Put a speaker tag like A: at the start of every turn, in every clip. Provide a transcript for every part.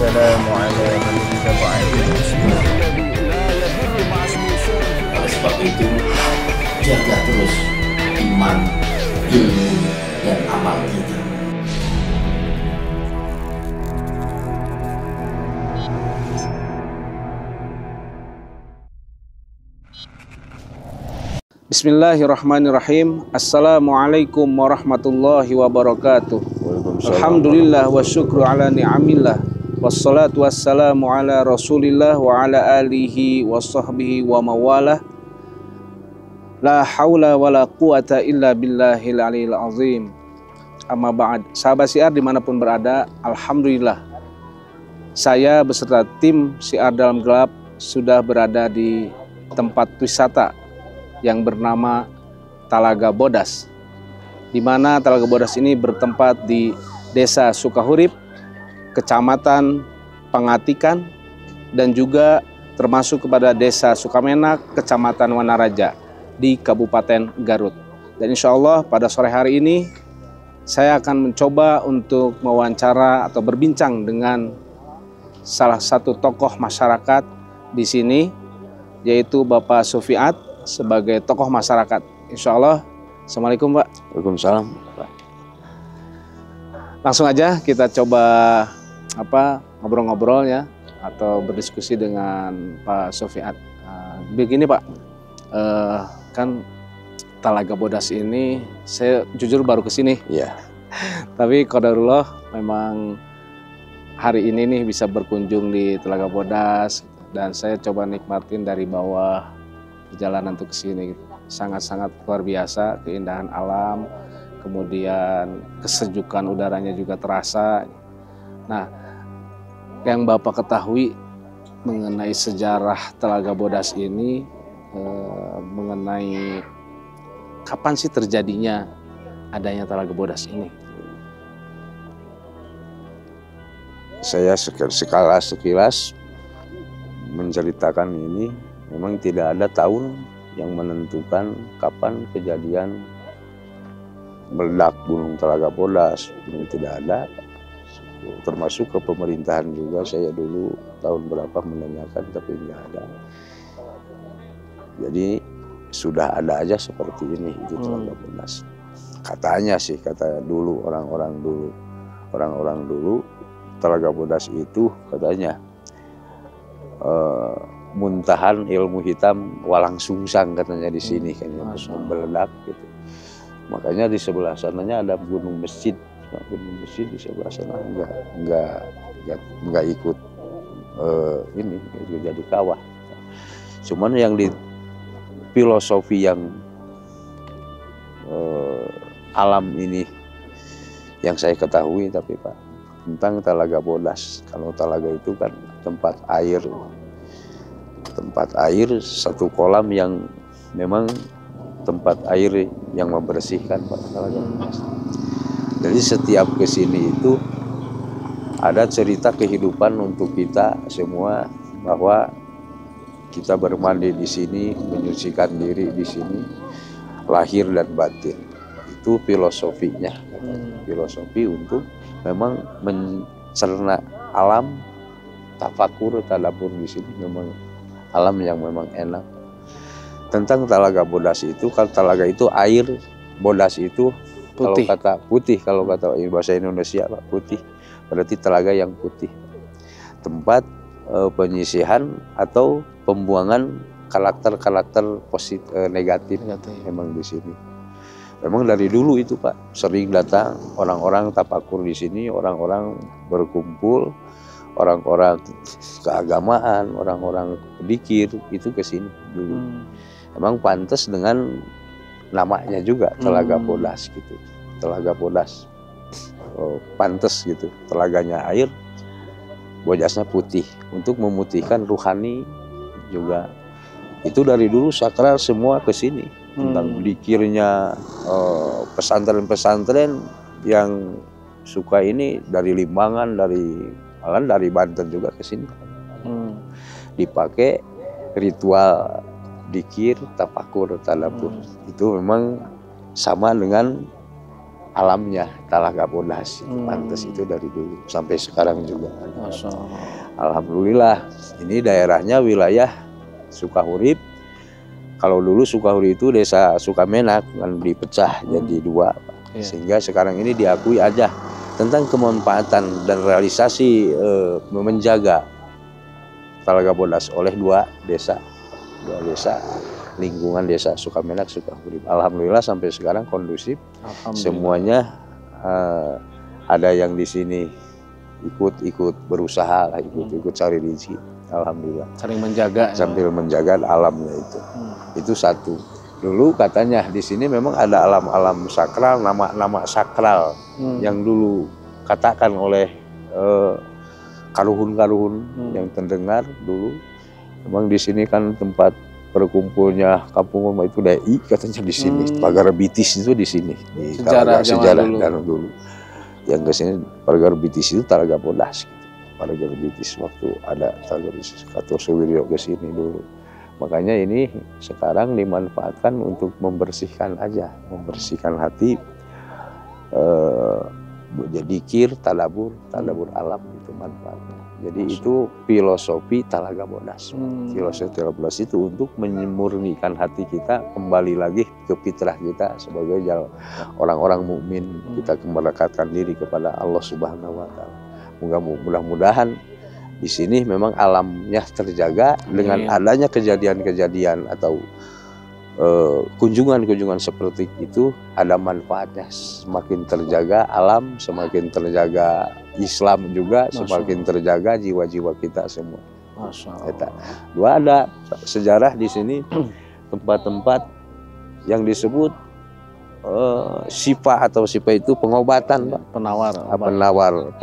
A: wassalamu ala man ittaba'al.
B: Oleh sebab itu, jaga terus iman, ilmu, dan amal kita.
C: Bismillahirrahmanirrahim. Assalamualaikum warahmatullahi wabarakatuh. Alhamdulillah wa syukru ala ni'amillah. Wassalatu wassalamu ala rasulillah wa ala alihi wa sahbihi wa mawalah. La hawla wa la quwata illa billahil aliyil azim. Amma ba'd. Sahabat Syiar dimanapun berada, alhamdulillah saya beserta tim Syiar Dalam Gelap sudah berada di tempat wisata yang bernama Talaga Bodas, di mana Talaga Bodas ini bertempat di Desa Sukahurip, Kecamatan Pangatikan, dan juga termasuk kepada Desa Sukamenak, Kecamatan Wanaraja di Kabupaten Garut. Dan insya Allah pada sore hari ini saya akan mencoba untuk mewawancara atau berbincang dengan salah satu tokoh masyarakat di sini, yaitu Bapak Sufiat sebagai tokoh masyarakat. Insya Allah. Assalamualaikum Pak.
D: Waalaikumsalam.
C: Langsung aja kita coba ngobrol-ngobrol ya, atau berdiskusi dengan Pak Sufiat. Begini Pak, kan Talaga Bodas ini saya jujur baru kesini.
D: Iya.
C: Tapi qadarullah memang hari ini nih bisa berkunjung di Talaga Bodas, dan saya coba nikmatin dari bawah perjalanan untuk kesini. Sangat-sangat luar biasa, keindahan alam, kemudian kesejukan udaranya juga terasa. Nah, yang Bapak ketahui mengenai sejarah Talaga Bodas ini, mengenai kapan sih terjadinya adanya Talaga Bodas ini?
D: Saya sekilas menceritakan ini, memang tidak ada tahun yang menentukan kapan kejadian meledak Gunung Talaga Bodas. Ini tidak ada, termasuk ke pemerintahan juga. Saya dulu tahun berapa menanyakan, tapi nggak ada. Jadi sudah ada aja seperti ini itu Talaga Bodas. Katanya sih, kata dulu orang-orang dulu Talaga Bodas itu katanya muntahan ilmu hitam walang sungsang katanya di sini, kayaknya meledak gitu. Makanya di sebelah sananya ada gunung masjid. Gunung masjid di sebelah sana nggak ikut ini jadi kawah. Cuman yang di filosofi yang alam ini yang saya ketahui, tapi Pak, tentang Talaga Bodas. Kalau Talaga itu kan tempat air satu kolam yang memang tempat air yang membersihkan Pak Talaga Bodas. Jadi setiap kesini itu ada cerita kehidupan untuk kita semua, bahwa kita bermandi di sini, menyucikan diri di sini, lahir dan batin. Itu filosofinya, filosofi untuk memang mencerna alam, tafakur, tadabbur di sini memang alam yang memang enak. Tentang Talaga Bodas itu, kalau Talaga itu air, Bodas itu putih. Kalau kata putih, kalau kata bahasa Indonesia Pak, putih, berarti telaga yang putih. Tempat penyisihan atau pembuangan karakter-karakter negatif memang di sini. Memang dari dulu itu Pak, sering datang orang-orang tafakur di sini, orang-orang berkumpul, orang-orang keagamaan, orang-orang pikir itu ke sini dulu. Emang pantas dengan namanya juga Talaga Bodas gitu. Talaga Bodas pantas gitu. Telaganya air, Bodasnya putih, untuk memutihkan ruhani juga. Itu dari dulu sakral semua ke sini. Tentang dikirnya pesantren-pesantren yang suka ini dari Limbangan, dari Banten juga ke sini. Dipakai ritual dikir, tafakur, tadabbur. Itu memang sama dengan alamnya Talaga Bodas. Pantas itu dari dulu sampai sekarang juga. Alhamdulillah, ini daerahnya wilayah Sukahurip. Kalau dulu Sukahurip itu desa Sukamenak, kan dipecah jadi dua, sehingga sekarang ini diakui aja tentang kemanfaatan dan realisasi menjaga Talaga Bodas oleh dua desa lingkungan desa Sukamenak, Sukahurip. Alhamdulillah sampai sekarang kondusif, semuanya ada yang di sini ikut berusaha lah, ikut cari rezeki. Alhamdulillah.
C: Saling menjaga.
D: Sambil menjaga alamnya itu. Itu satu. Dulu katanya di sini memang ada alam-alam sakral, nama-nama sakral yang dulu katakan oleh karuhun-karuhun yang terdengar dulu. Memang di sini kan tempat berkumpulnya kampung itu Dai, katanya di sini. Pagar Bitis itu di sini. Di sejarah dulu. Yang ke sini Pagar Bitis itu Talaga Bodas. Pagar Bitis waktu ada Talaga Bitis atau Suwiryo ke sini dulu. Makanya ini sekarang dimanfaatkan untuk membersihkan aja, membersihkan hati, jadi kir, tadabur alam itu manfaatnya. Jadi itu filosofi Talaga Bodas. Filosofi Talaga Bodas itu untuk menyemurnikan hati kita kembali lagi ke fitrah kita sebagai orang-orang mukmin. Kita mendekatkan diri kepada Allah Subhanahu wa taala. Mudah-mudahan di sini memang alamnya terjaga dengan adanya kejadian-kejadian atau kunjungan-kunjungan seperti itu, ada manfaatnya. Semakin terjaga alam, semakin terjaga Islam juga, semakin terjaga jiwa-jiwa kita semua. Dua ada sejarah di sini tempat-tempat yang disebut Sipa atau Sipa itu pengobatan, Pak.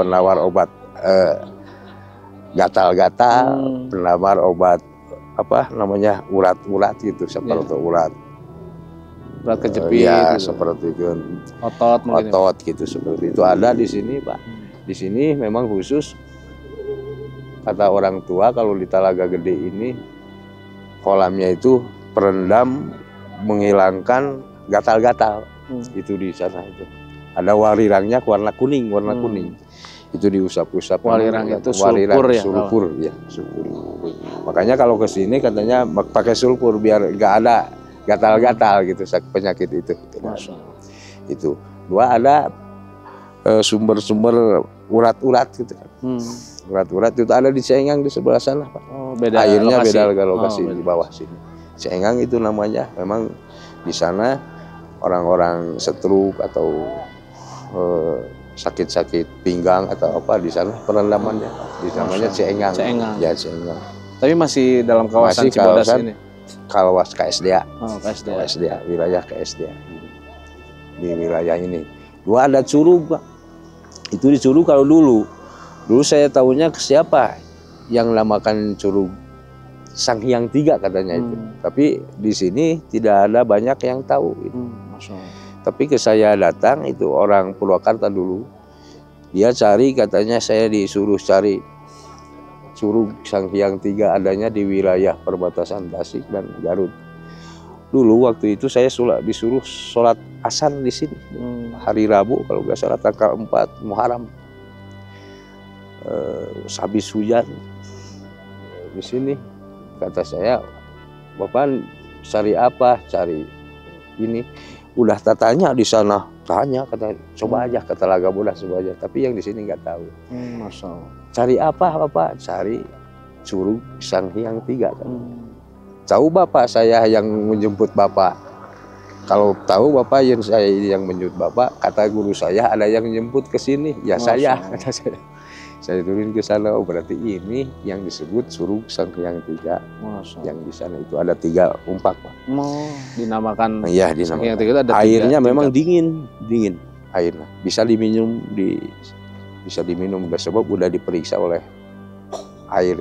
D: Penawar obat gatal-gatal, penawar obat apa namanya urat-urat gitu, seperti urat
C: kejepit,
D: seperti itu,
C: otot
D: gitu, seperti itu ada di sini, Pak. Di sini memang khusus kata orang tua kalau di Talaga Gede ini kolamnya itu perendam menghilangkan gatal-gatal. Itu di sana itu ada warirangnya warna kuning, itu diusap-usap.
C: Warirang itu sulfur ya.
D: Sulfur. Makanya kalau ke sini katanya pakai sulfur biar nggak ada gatal-gatal gitu penyakit itu. Itu dua ada sumber-sumber urat-urat gitu kan. Urat-urat itu ada di Ciengang di sebelah sana, Pak. Airnya beda lokasi di bawah sini. Ciengang itu namanya, memang di sana orang-orang stroke atau sakit-sakit pinggang atau apa di sana perendamannya, di namanya Ciengang. Ya, Ciengang.
C: Tapi masih dalam kawasan Cibodas ini.
D: Kawasan KSDA.
C: KSDA.
D: Wilayah KSDA. Di wilayah ini. Dua ada Curug, Pak. Itu di Curug kalau dulu saya tahunya siapa yang namakan Curug Sang Hyang Tiga katanya itu. Tapi di sini tidak ada banyak yang tahu itu. Tapi ke saya datang itu orang Purwakarta dulu. Dia cari, katanya saya disuruh cari Curug Sang Hyang Tiga adanya di wilayah perbatasan Tasik dan Garut. Dulu waktu itu saya disuruh sholat asar di sini. Hari Rabu kalau nggak salah tanggal 4 Muharram. Habis hujan di sini, kata saya, Bapak cari apa? Cari ini. Udah tanya di sana, tanya, kata coba aja ke Talaga Bodas, coba aja. Tapi yang di sini nggak tahu.
C: Masya Allah.
D: Cari apa, Bapak? Cari Curug Sang Hyang Tiga. Kan? Tahu Bapak saya yang menjemput Bapak. Kalau tahu Bapak yang menjemput Bapak, kata guru saya ada yang menjemput ke sini. Ya saya, kata saya. Saya turun ke sana, oh berarti ini yang disebut Curug Sang Hyang Tiga. Yang di sana itu ada 3 umpak, Pak.
C: Dinamakan.
D: Iya, dinamakan. Ada airnya memang dingin airnya. Bisa diminum sebab udah diperiksa oleh air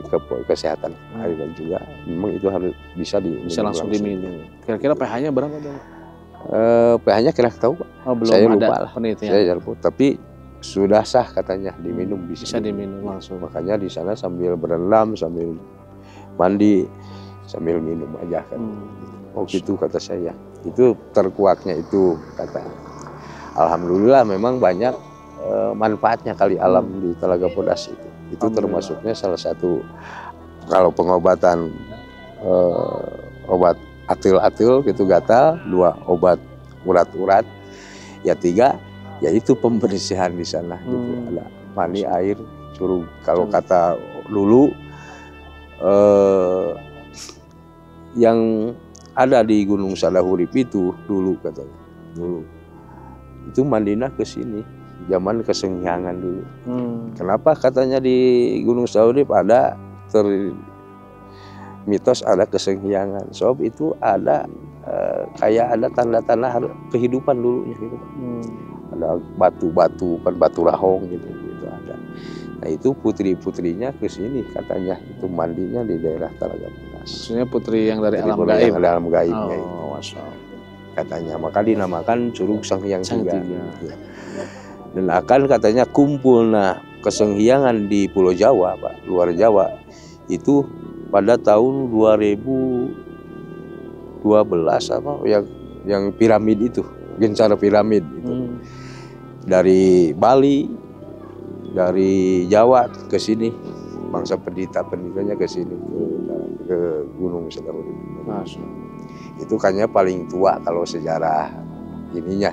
D: kesehatan air dan juga memang itu harus bisa
C: langsung diminum. Kira-kira pH-nya berapa, Bang?
D: pH-nya kira tahu, Pak.
C: Belum
D: saya
C: ada
D: lupa lah.
C: penelitian.
D: Saya lupa, tapi sudah sah katanya diminum,
C: bisa diminum langsung.
D: Makanya di sana sambil berendam, sambil mandi, sambil minum aja kan. Oh gitu kata saya. Itu terkuaknya itu kata. alhamdulillah memang banyak manfaatnya kali alam di Telaga Bodas itu. Itu termasuknya salah satu kalau pengobatan obat atil-atil gitu gatal, 2 obat urat-urat, ya 3 yaitu pembersihan di sana gitu. Ada mandi air curug. Kalau kata dulu yang ada di Gunung Sadahurip itu dulu katanya, dulu itu mandinya ke sini zaman kesenghiangan dulu. Kenapa katanya di Gunung Sadahurip ada mitos ada kesenghiangan? Sebab itu ada kayak ada tanda-tanda kehidupan dulunya gitu. Ada batu-batu, batu rahong gitu ada. Nah itu putri-putrinya ke sini katanya, itu mandinya di daerah Telaga Bodas.
C: Maksudnya putri yang dari alam
D: Putri
C: gaib.
D: yang dari alam gaibnya itu.
C: Masya Allah.
D: Katanya, maka dinamakan Curug Sanghyang Tiga. Ya. Dan akan katanya kumpul kesenghiangan di Pulau Jawa, Pak, luar Jawa itu pada tahun 2012 apa yang piramid itu, gencar piramid itu. Dari Bali, dari Jawa ke sini, bangsa pendeta-pendetanya ke sini ke Gunung Sadahurip. Itu kayaknya paling tua kalau sejarah ininya,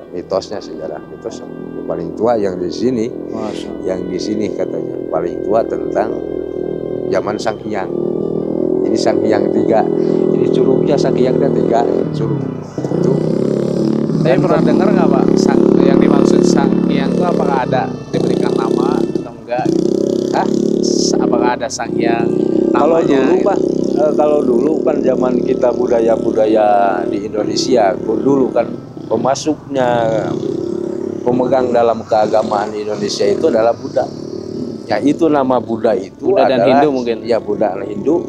D: mitosnya, sejarah mitos paling tua yang di sini. Yang di sini katanya paling tua tentang zaman Sanghyang. Ini Sanghyang 3. Ini curugnya Sanghyangnya 3 curug. Itu.
C: Saya pernah dengar nggak Pak, yang dimaksud Sanghyang itu apakah ada diberikan nama atau enggak? Apakah ada Sanghyang namanya?
D: Kalau dulu kan zaman kita budaya-budaya di Indonesia, dulu kan pemasuknya pemegang dalam keagamaan Indonesia itu adalah Buddha. Ya itu nama Buddha itu
C: Buddha
D: adalah,
C: dan Hindu mungkin.
D: Ya Buddha dan Hindu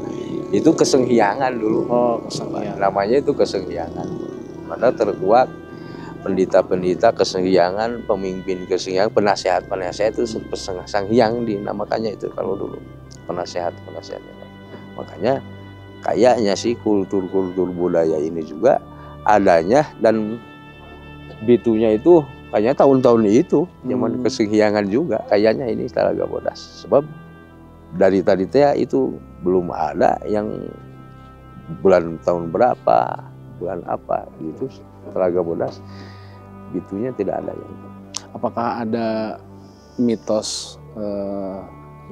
D: itu kesenghiangan dulu.
C: Kesenghiangan.
D: Namanya itu kesenghiangan. Mana terkuat pendeta-pendeta kesenghiangan, pemimpin kesenghiangan, penasehat-penasehat itu Sanghyang dinamakannya itu kalau dulu. Penasehat-penasehatnya. Makanya kayaknya sih kultur-kultur budaya ini juga adanya dan bitunya itu kayaknya tahun-tahun itu zaman kesenghiangan juga kayaknya ini Telaga Bodas. Sebab dari tadi itu belum ada yang bulan tahun berapa, bulan apa gitu Telaga Bodas bitunya tidak ada yang.
C: Apakah ada mitos?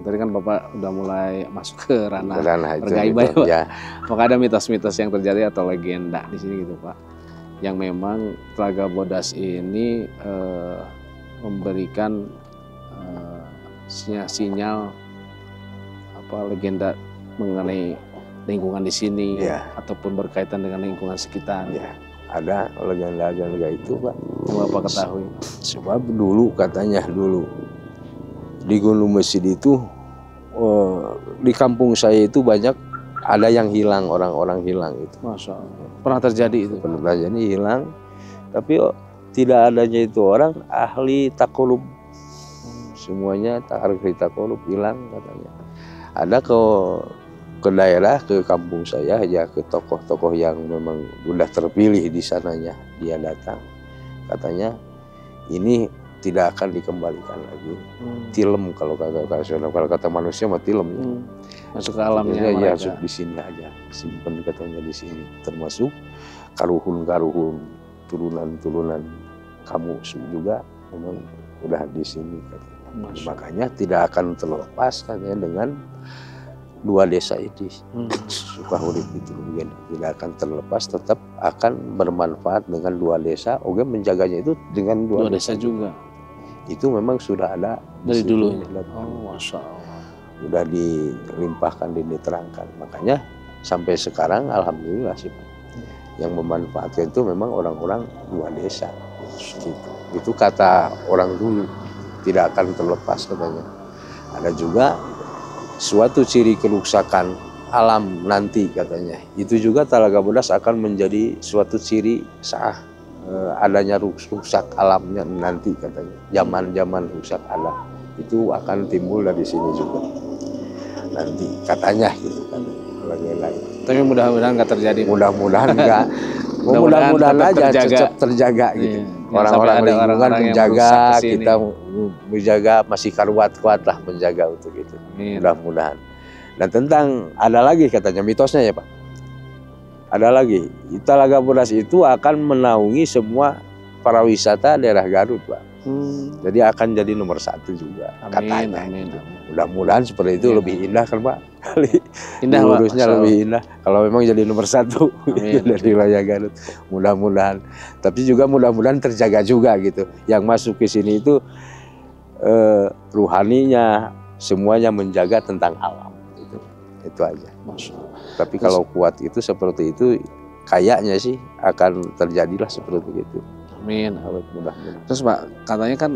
C: Tadi kan Bapak udah mulai masuk ke ranah pergaiban,
D: ya.
C: Apakah ada mitos-mitos yang terjadi atau legenda di sini gitu Pak? Yang memang Telaga Bodas ini memberikan sinyal legenda mengenai lingkungan di sini, ya, ataupun berkaitan dengan lingkungan sekitar.
D: Ya, ada legenda-legenda itu Pak.
C: Yang Bapak ketahui.
D: Sebab dulu katanya di Gunung Mesid itu di kampung saya itu banyak ada yang hilang, orang-orang hilang itu.
C: Masya Allah. Pernah terjadi itu?
D: Pernah terjadi hilang, tapi tidak adanya itu orang ahli takolub. Semuanya ahli takolub hilang katanya. Ada ke daerah, ke kampung saya ya, ke tokoh-tokoh yang memang sudah terpilih di sananya, dia datang. Katanya ini tidak akan dikembalikan lagi. Tilem kalau kata manusia mah tilem.
C: Masuk ke alamnya.
D: Ya di sini aja, simpen katanya di sini. Termasuk karuhun-karuhun, turunan-turunan kamu juga memang udah di sini katanya. Makanya tidak akan terlepas katanya dengan 2 desa ini. Sukahurip itu tidak akan terlepas, tetap akan bermanfaat dengan 2 desa. Oke, menjaganya itu dengan 2 desa juga. Itu memang sudah ada
C: dari dulu.
D: Masya Allah. Sudah dilimpahkan, diterangkan. Makanya sampai sekarang alhamdulillah sih yang memanfaatkan itu memang orang-orang 2 desa. Gitu. Itu kata orang dulu, tidak akan terlepas katanya. Ada juga suatu ciri kerusakan alam nanti katanya. Itu juga Telaga Bodas akan menjadi suatu ciri adanya rusak alamnya nanti katanya. Zaman-zaman rusak alam itu akan timbul dari sini juga nanti katanya gitu kan.
C: Tapi mudah-mudahan nggak terjadi.
D: Mudah-mudahan enggak. Mudah-mudahan aja tetap terjaga gitu. orang-orang
C: ada
D: lingkungan
C: orang-orang yang
D: menjaga,
C: merusak ke sini.
D: kita menjaga, masih kuat lah menjaga untuk itu.
C: Amin.
D: Mudah-mudahan. Dan tentang ada lagi katanya mitosnya ya Pak. Ada lagi, Talaga Bodas itu akan menaungi semua para wisata daerah Garut Pak. Jadi akan jadi nomor 1 juga.
C: Amin,
D: katanya.
C: amin.
D: Mudah-mudahan seperti itu, lebih indah kan Pak. Kali
C: Indah Pak.
D: urusnya lebih indah. Kalau memang jadi nomor 1
C: Amin.
D: dari wilayah Garut. Mudah-mudahan. Tapi juga mudah-mudahan terjaga juga gitu. Yang masuk ke sini itu ruhaninya semuanya menjaga tentang alam. Itu aja. Tapi kalau kuat itu seperti itu, kayaknya sih akan terjadilah seperti itu.
C: Amin.
D: Mudah-mudahan.
C: Terus Pak, katanya kan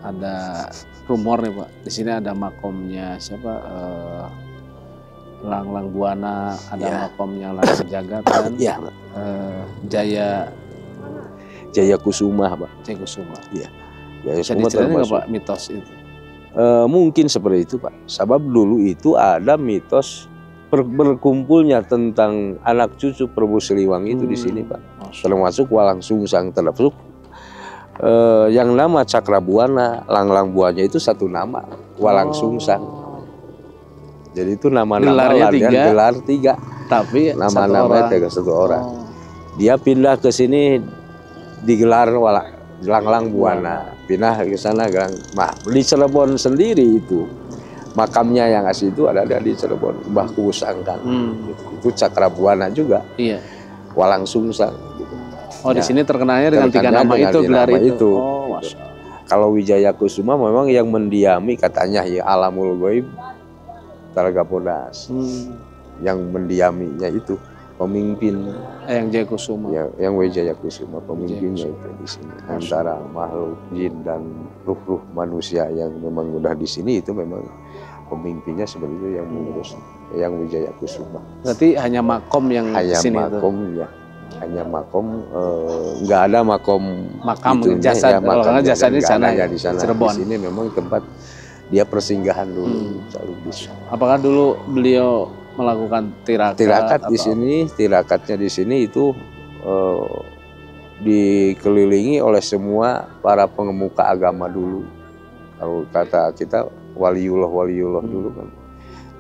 C: ada rumor nih Pak, di sini ada makomnya siapa? Lang Buana, ada
D: Ya.
C: makomnya Lang Sejagat dan
D: Iya, Jaya Kusuma, Pak.
C: Jaya Kusuma.
D: Iya. Jaya
C: Bisa
D: Kusuma
C: diceritain nggak
D: termasuk.
C: Pak mitos itu?
D: Mungkin seperti itu Pak. Sebab dulu itu ada mitos berkumpulnya tentang anak cucu Prabu Siliwangi itu di sini Pak. Termasuk Walang Sungsang, termasuk yang nama Cakrabuana, Lang Buana itu satu nama, Walang Sungsang. Jadi itu nama-nama gelar 3.
C: Tapi
D: Nama-nama satu orang. Dia pindah ke sini digelar Lang Buana. Pindah ke sana nah, di Cirebon sendiri itu makamnya yang asli itu ada di Cirebon, Mbah Kusangkan. Itu Cakrabuana juga.
C: Iya.
D: Walang Sungsang gitu.
C: Oh, di sini terkenalnya dengan 3 nama itu, gelar itu. Oh, Masya Allah.
D: Kalau Wijaya Kusuma memang yang mendiami katanya ya Alamul Ghaib Talaga Bodas. Yang mendiaminya itu pemimpin
C: Yang Jaya Kusuma.
D: yang Wijaya Kusuma pemimpinnya itu di sini. Antara makhluk jin dan ruh-ruh manusia yang memang udah di sini itu memang pemimpinnya seperti itu yang mengurus yang Wijaya Kusuma.
C: Berarti hanya makom yang di sini
D: makom
C: itu.
D: ya. Hanya makom, nggak ada makom
C: jasad,
D: makam
C: jasad di sana,
D: di sana.
C: Cirebon.
D: Di sini memang tempat dia persinggahan dulu.
C: Apakah dulu beliau melakukan tirakat
D: di sini, tirakatnya di sini itu dikelilingi oleh semua para pengemuka agama dulu. Kalau kata kita waliullah dulu kan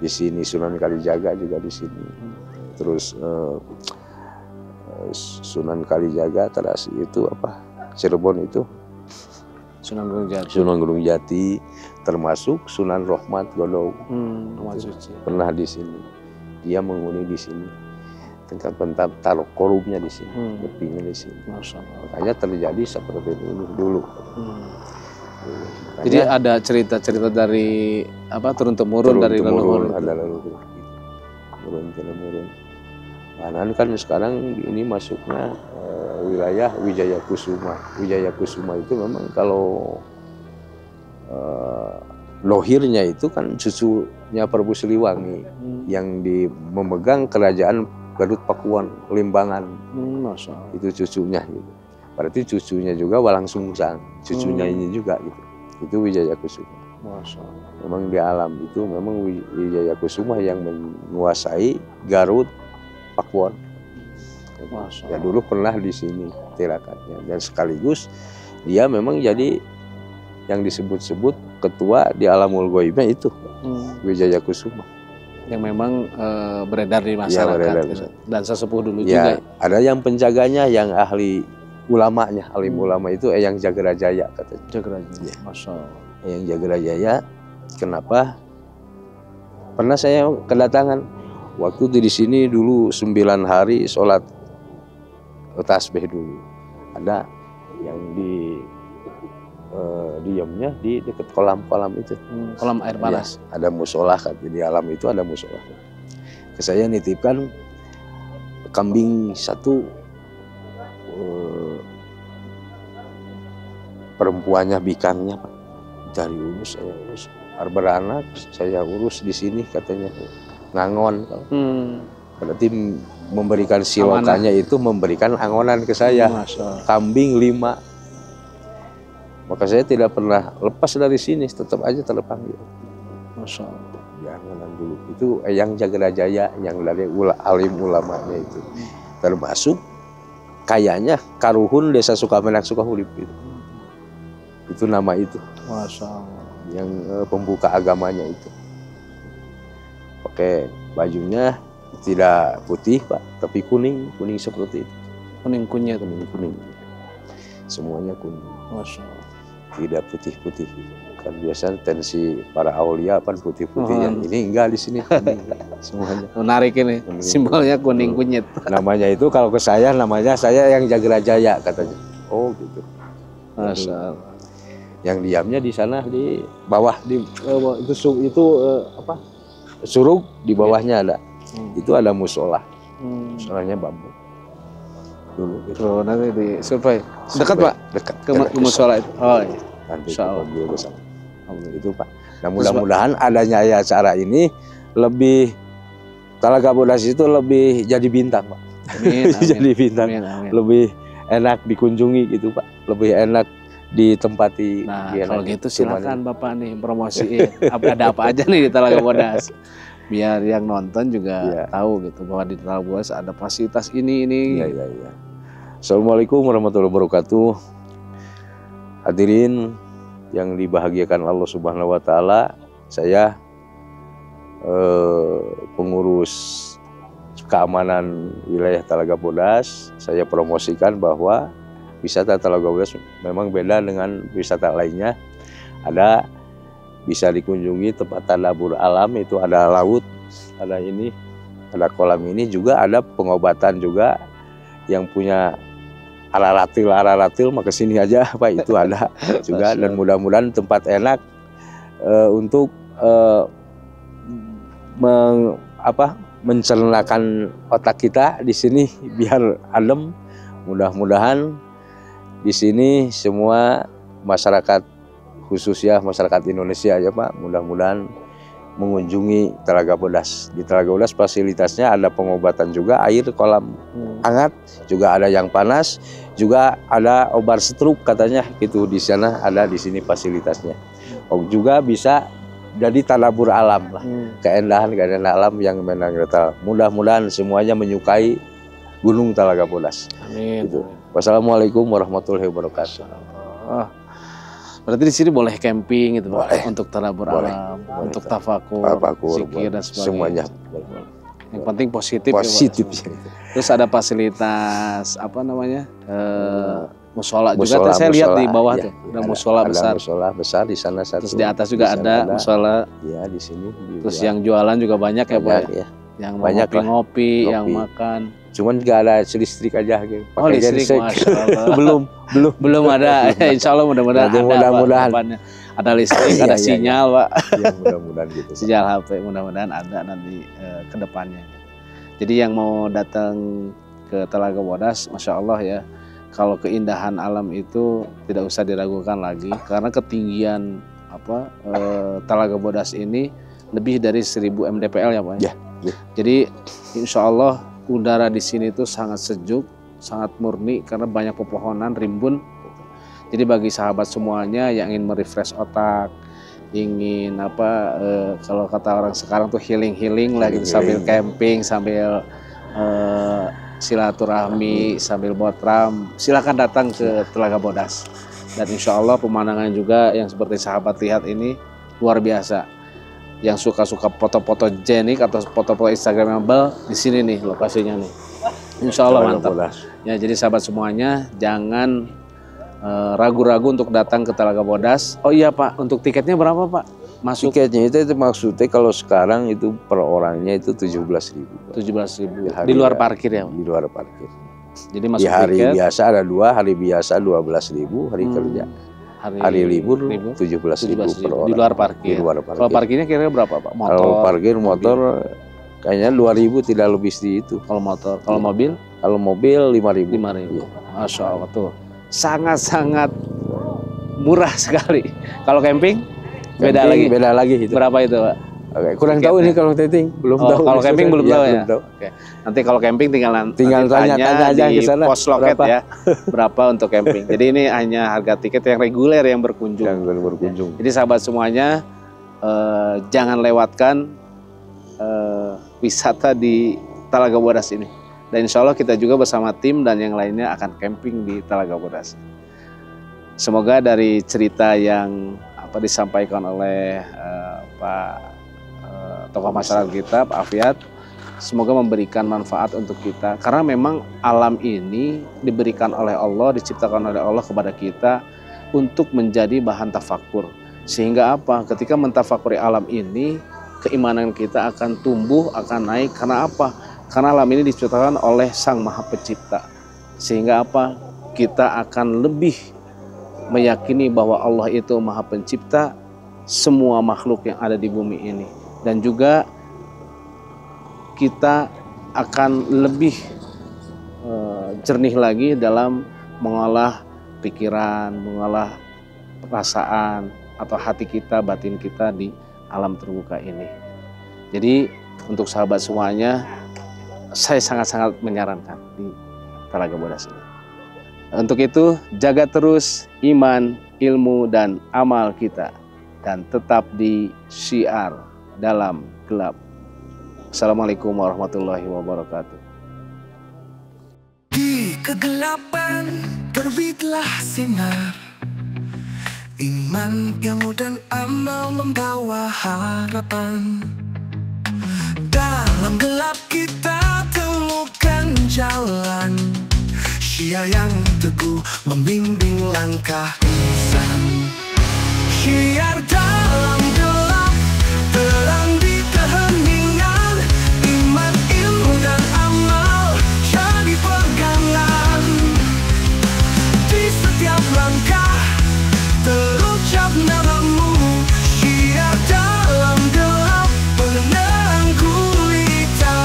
D: di sini, Sunan Kalijaga juga di sini. Terus Sunan Kalijaga terus itu apa? Cirebon itu
C: Sunan
D: Gunung Jati, termasuk Sunan Rohmat Godong. Pernah di sini. Dia menghuni di sini. Tentang taruh korupnya di sini, lebihnya di sini. Makanya terjadi seperti itu dulu.
C: Jadi ada cerita-cerita dari apa turun-temurun dari leluhur.
D: Ada leluhur. Turun-temurun. Karena kan sekarang ini masuknya wilayah Wijaya Kusuma. Wijaya Kusuma itu memang kalau lohirnya itu kan cucunya Prabu Siliwangi yang memegang kerajaan Garut Pakuan Limbangan. Itu cucunya gitu. Berarti cucunya juga Walang Sungsang, cucunya ini juga gitu. Itu Wijaya Kusuma. Memang di alam itu memang Wijaya Kusuma yang menguasai Garut Pakuan. Ya dulu pernah di sini tirakatnya, dan sekaligus dia memang jadi yang disebut-sebut ketua di Alamul Ghaibnya itu Wijaya Kusuma.
C: Yang memang beredar di masyarakat,
D: beredar.
C: Gitu. Dan sesepuh dulu
D: Ya,
C: juga.
D: ada yang penjaganya, yang ahli ulamanya, alim ulama itu yang Jagrajaya katanya.
C: Jagrajaya, Masya Allah.
D: Yang Jagrajaya, kenapa? Pernah saya kedatangan waktu di sini dulu 9 hari sholat tasbih dulu. Ada yang diamnya di dekat kolam-kolam itu.
C: Kolam air panas.
D: Ya, ada musola kan, di alam itu ada musola. Saya nitipkan kambing satu, perempuannya bikangnya Pak. Dari urus saya urus. Beranak saya urus di sini katanya. Ngangon. Berarti memberikan silokannya itu memberikan angonan ke saya. Kambing 5. Maka saya tidak pernah lepas dari sini, tetap aja terpanggil.
C: Masya Allah.
D: Di angonan dulu. Itu yang Jagrajaya, yang dari alim ulamanya itu. Termasuk kayaknya Karuhun Desa Sukamenak Sukahurip itu. Itu nama itu.
C: Masya Allah.
D: Yang pembuka agamanya itu. Pakai bajunya tidak putih Pak, tapi kuning seperti itu.
C: Kuning kunyit.
D: Kuning. Semuanya kuning.
C: Masya Allah.
D: Tidak putih-putih. Kan biasa tensi para aulia kan putih-putih. Yang ini enggak di sini kuning. Semuanya.
C: Menarik ini. Simbolnya kuning kunyit.
D: Namanya itu kalau ke saya namanya saya yang Jagrajaya katanya. Oh gitu.
C: Masya Allah.
D: Yang diamnya di sana di bawah itu apa? Surug di bawahnya ada. Itu ada musola. Musolanya bambu. Dulu gitu.
C: Tuh, nanti di survei. Dekat Pak?
D: Dekat.
C: Ke musola itu. Oh iya.
D: Nanti
C: Insya Allah.
D: mobil ke sana. Itu Pak. Nah mudah-mudahan adanya acara ini lebih Talaga Bodas itu lebih jadi bintang Pak.
C: Amin, amin.
D: Jadi bintang.
C: Amin, amin.
D: Lebih enak dikunjungi gitu Pak. Lebih enak ditempati.
C: Nah kalau gitu silakan Bapak nih promosiin. Ada apa aja nih di Talaga Bodas. Biar yang nonton juga tahu gitu bahwa di Talaga Bodas ada fasilitas ini.
D: Iya. Assalamualaikum warahmatullahi wabarakatuh. Hadirin yang dibahagiakan Allah Subhanahu wa taala, saya pengurus keamanan wilayah Talaga Bodas, saya promosikan bahwa wisata Talaga Bodas memang beda dengan wisata lainnya. Ada bisa dikunjungi tempat tadabur alam, itu ada laut, ada ini, ada kolam ini, juga ada pengobatan juga yang punya araratil maka sini aja Pak, itu ada juga. Dan mudah-mudahan tempat enak untuk mencernakan otak kita di sini biar adem. Mudah-mudahan di sini semua masyarakat, khususnya masyarakat Indonesia ya Pak, mudah-mudahan mengunjungi Talaga Bodas. Di Talaga Bodas fasilitasnya ada pengobatan juga, air kolam hangat, juga ada yang panas, juga ada obat stroke katanya gitu di sana, ada di sini fasilitasnya. Oh, juga bisa jadi tadabur alam lah, keindahan alam yang menanggal. Mudah-mudahan semuanya menyukai Gunung Talaga Bodas.
C: Amin.
D: Gitu. Wassalamualaikum warahmatullahi wabarakatuh.
C: Oh, berarti di sini boleh camping gitu Pak, untuk tadabur alam, untuk tafakur, zikir dan sebagainya.
D: Semuanya.
C: Yang penting positif.
D: Positif.
C: Ya, terus ada fasilitas apa namanya? Musola juga. Saya lihat di bawah tuh, ada musola besar.
D: Ada musola besar di sana satu.
C: Terus di atas juga ada musola.
D: Ya di sini.
C: Terus yang jualan juga banyak ya Pak.
D: Ya.
C: Yang
D: banyak
C: ngopi, yang makan.
D: Cuman nggak ada listrik aja gitu.
C: Oh listrik, Masya Allah. belum ada. Insya Allah mudah-mudahan ada.
D: Mudah-mudahan
C: ada listrik, ada sinyal Pak.
D: Ya, mudah-mudahan gitu.
C: Sinyal HP mudah-mudahan ada nanti ke depannya. Jadi yang mau datang ke Talaga Bodas, Masya Allah ya, kalau keindahan alam itu tidak usah diragukan lagi, karena ketinggian Talaga Bodas ini lebih dari 1000 mdpl ya Pak. Ya. Jadi Insya Allah udara di sini itu sangat sejuk, sangat murni karena banyak pepohonan, rimbun. Jadi bagi sahabat semuanya yang ingin merefresh otak, ingin kalau kata orang sekarang tuh healing lah gitu, sambil camping, sambil silaturahmi, sambil botram, silakan datang ke Talaga Bodas. Dan Insya Allah pemandangan juga yang seperti sahabat lihat ini luar biasa. Yang suka-suka foto-foto jenik atau foto-foto instagramable, di sini nih lokasinya nih. Insya Allah mantap. Ya, jadi sahabat semuanya jangan ragu-ragu untuk datang ke Talaga Bodas. Oh iya Pak, untuk tiketnya berapa Pak? Masuk
D: tiketnya itu maksudnya kalau sekarang itu per orangnya itu 17.000.
C: 17.000. Di luar parkir ya?
D: Di luar parkir.
C: Jadi masuk
D: di hari
C: tiket,
D: biasa ada 2, hari biasa 12.000, hari kerja. Hari libur 17.000 per orang.
C: Di luar parkir. Kalau parkirnya kira-kira berapa Pak? Motor,
D: kalau parkir motor kayaknya 2.000 tidak lebih di itu.
C: Kalau motor, kalau mobil?
D: Kalau mobil 5.000.
C: 5.000. Ya. Masya Allah tuh. Sangat-sangat murah sekali. Kalau camping beda lagi itu. Berapa itu Pak?
D: Oke, kurang tahu ini kalau camping belum tahu.
C: Kalau camping belum tahu ya.
D: Tahu.
C: Oke. Nanti kalau camping tinggal
D: tanya aja
C: di
D: ke sana.
C: Pos loket berapa? Ya. Berapa untuk camping. Jadi ini hanya harga tiket yang reguler yang berkunjung. Jadi sahabat semuanya jangan lewatkan wisata di Talaga Bodas ini. Dan insya Allah kita juga bersama tim dan yang lainnya akan camping di Telaga Bodas. Semoga dari cerita yang disampaikan oleh Pak tokoh masyarakat kita, Pak Afiat, semoga memberikan manfaat untuk kita. Karena memang alam ini diberikan oleh Allah, diciptakan oleh Allah kepada kita untuk menjadi bahan tafakur. Sehingga apa? Ketika mentafakuri alam ini, keimanan kita akan tumbuh, akan naik. Karena apa? Karena alam ini diciptakan oleh Sang Maha Pencipta. Sehingga apa? Kita akan lebih meyakini bahwa Allah itu Maha Pencipta semua makhluk yang ada di bumi ini. Dan juga kita akan lebih jernih lagi dalam mengolah pikiran, mengolah perasaan atau hati kita, batin kita di alam terbuka ini. Jadi untuk sahabat semuanya, saya sangat-sangat menyarankan di Telaga Bodas ini. Untuk itu, jaga terus iman, ilmu, dan amal kita. Dan tetap di syiar dalam gelap. Assalamualaikum warahmatullahi wabarakatuh.
E: Di kegelapan terbitlah sinar. Iman, ilmu, dan amal membawa harapan. Dalam gelap kita temukan jalan. Syiar yang teguh membimbing langkah insan. Syiar dalam gelap, terang di keheningan. Iman, ilmu, dan amal jadi pegangan. Di setiap langkah terucap namamu. Syiar dalam gelap, penerang gulita.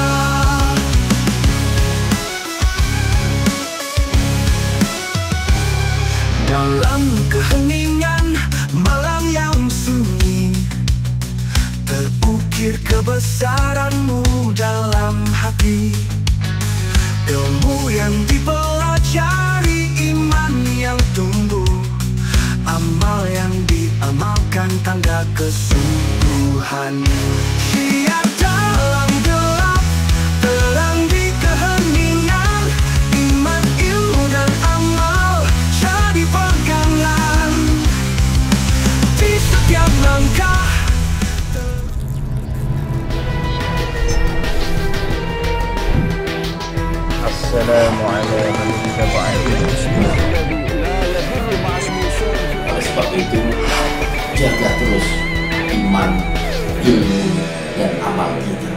E: Dalam keheningan malam yang sunyi, terukir kebesaranmu dalam hati. Ilmu yang dipelajari, iman yang tumbuh, amal yang diamalkan, tanda kesungguhan. Syiar dalam gelap, terang di keheningan. Iman, ilmu, dan amal jadi pegangan. Di setiap langkah
A: Assalamualaikum
B: Oleh sebab itu, jaga terus iman, ilmu, dan amal kita.